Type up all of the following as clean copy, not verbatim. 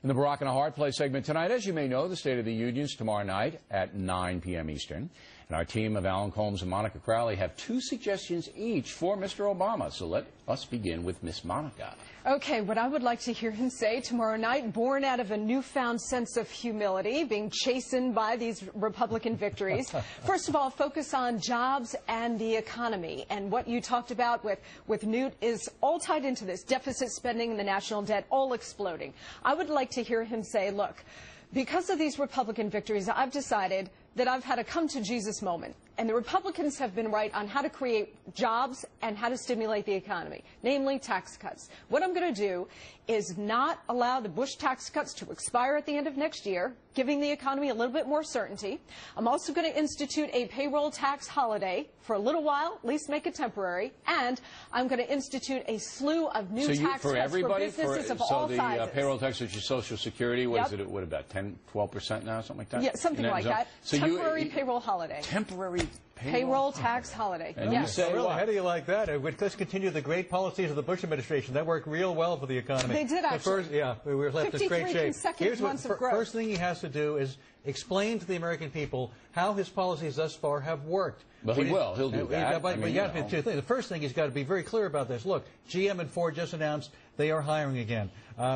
In the Barack and a Hard Place segment tonight, as you may know, the State of the Union's tomorrow night at 9 p.m. Eastern. And our team of Alan Colmes and Monica Crowley have 2 suggestions each for Mr. Obama. So let us begin with Miss Monica. Okay, what I would like to hear him say tomorrow night, born out of a newfound sense of humility, being chastened by these Republican victories. First of all, focus on jobs and the economy. And what you talked about with Newt is all tied into this. Deficit spending and the national debt all exploding. I would like to hear him say, look, because of these Republican victories, I've decided that I've had a come-to-Jesus moment. And the Republicans have been right on how to create jobs and how to stimulate the economy, namely tax cuts. What I'm going to do is not allow the Bush tax cuts to expire at the end of next year, giving the economy a little bit more certainty. I'm also going to institute a payroll tax holiday for a little while, at least make it temporary, and I'm going to institute a slew of new tax cuts for businesses of all sizes. So the payroll tax, which is Social Security, what is it, what, about 10, 12% now, something like that? Yeah, something like that. So temporary payroll holiday. Temporary payroll tax holiday. And you say, really, how do you like that? Let's continue the great policies of the Bush administration. That worked real well for the economy. They did, actually. We were left in great shape. Here's what first thing he has to do is explain to the American people how his policies thus far have worked. But he will. He'll do that. But you got to do 2 things. The first thing, he's got to be very clear about this. Look, GM and Ford just announced they are hiring again.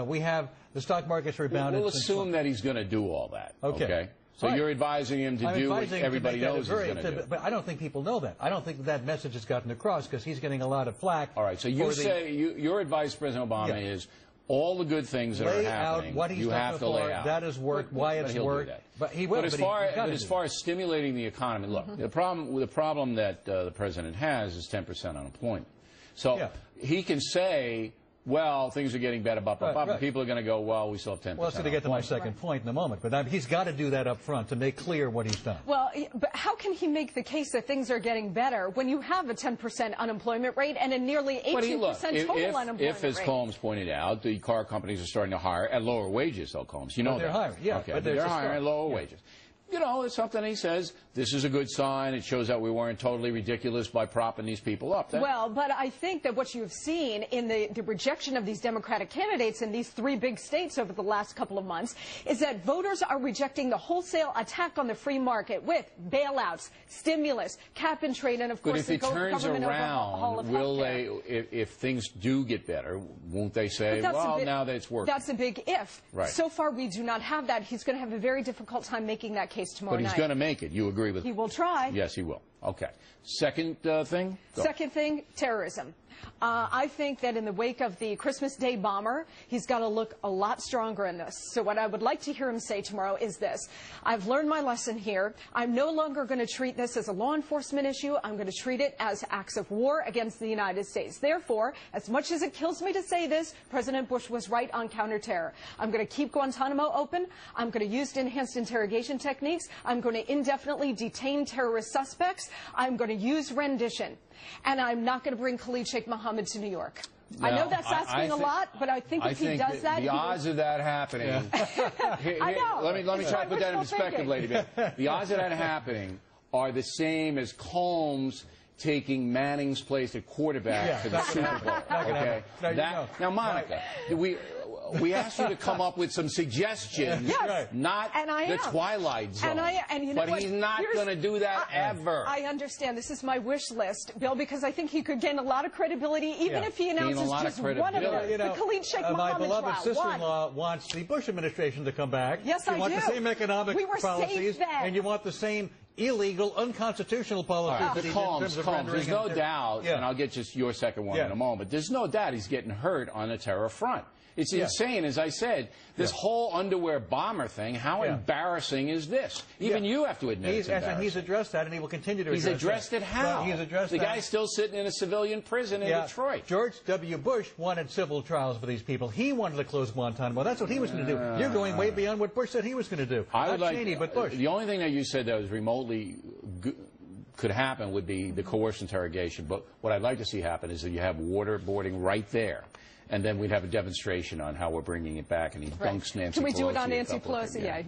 We have the stock market's rebounded. We'll assume that he's going to do all that. Okay. So you're advising him to do what everybody knows he's going to do. But I don't think people know that. I don't think that message has gotten across because he's getting a lot of flack. All right. So you say your advice, President Obama, is all the good things that are happening, what he's you have to lay out. That has worked, why it's worked. But he will. But as far as stimulating the economy, look, the problem that the president has is 10% unemployment. So he can say, well, things are getting better, but people are going to go, well, we still have 10%. Well, that's going to get to my second point in a moment, but he's got to do that up front to make clear what he's done. Well, but how can he make the case that things are getting better when you have a 10% unemployment rate and a nearly 18% total unemployment rate? If, as Colmes pointed out, the car companies are starting to hire at lower wages, though, Colmes. You know they're hiring, but they're hiring at lower wages. You know, it's something he says, this is a good sign. It shows that we weren't totally ridiculous by propping these people up. Well, but I think that what you've seen in the rejection of these Democratic candidates in these 3 big states over the last couple of months is that voters are rejecting the wholesale attack on the free market with bailouts, stimulus, cap and trade, and, of course, the government overhaul of healthcare. If things do get better, won't they say, well, now that it's working? That's a big if. Right. So far, we do not have that. He's going to have a very difficult time making that case tomorrow night. But he's going to make it. You agree with He will try. Yes, he will. Okay. Second thing? Go. Second thing, terrorism. I think that in the wake of the Christmas Day bomber, he's got to look a lot stronger in this. So what I would like to hear him say tomorrow is this. I've learned my lesson here. I'm no longer going to treat this as a law enforcement issue. I'm going to treat it as acts of war against the United States. Therefore, as much as it kills me to say this, President Bush was right on counterterror. I'm going to keep Guantanamo open. I'm going to use enhanced interrogation techniques. I'm going to indefinitely detain terrorist suspects. I'm going to use rendition. And I'm not going to bring Khalid Sheikh Mohammed to New York. Now, I know that's asking a lot, but I think if he does that... The odds of that happening... I know. Let me try to put that in perspective, Lady B. The odds of that happening are the same as Colmes taking Manning's place at quarterback for the Super Bowl. Okay? Now, Monica, we asked you to come up with some suggestions, not the Twilight Zone. But he's not going to do that ever. I understand. This is my wish list, Bill, because I think he could gain a lot of credibility even if he announces just one of them. The Khalid Sheikh Mohammed my beloved sister-in-law wants the Bush administration to come back. Yes, I do. You want the same economic policies, and you want the same illegal, unconstitutional policies. Colmes, there's no doubt, and I'll get just your second one in a moment, there's no doubt he's getting hurt on the terror front. It's insane, as I said, this whole underwear bomber thing, how embarrassing is this? Even you have to admit it's embarrassing. And he's addressed that, and he will continue to address it. He's addressed it how? He's addressed the guy's still sitting in a civilian prison in Detroit. George W. Bush wanted civil trials for these people. He wanted to close Guantanamo. That's what he was going to do. You're going way beyond what Bush said he was going to do. Not Cheney, but Bush. The only thing that you said that was remotely could happen would be the coerced interrogation. But what I'd like to see happen is that you have waterboarding right there. And then we'd have a demonstration on how we're bringing it back, and he dunks Nancy Pelosi. Can we do it on Nancy Pelosi? Yeah.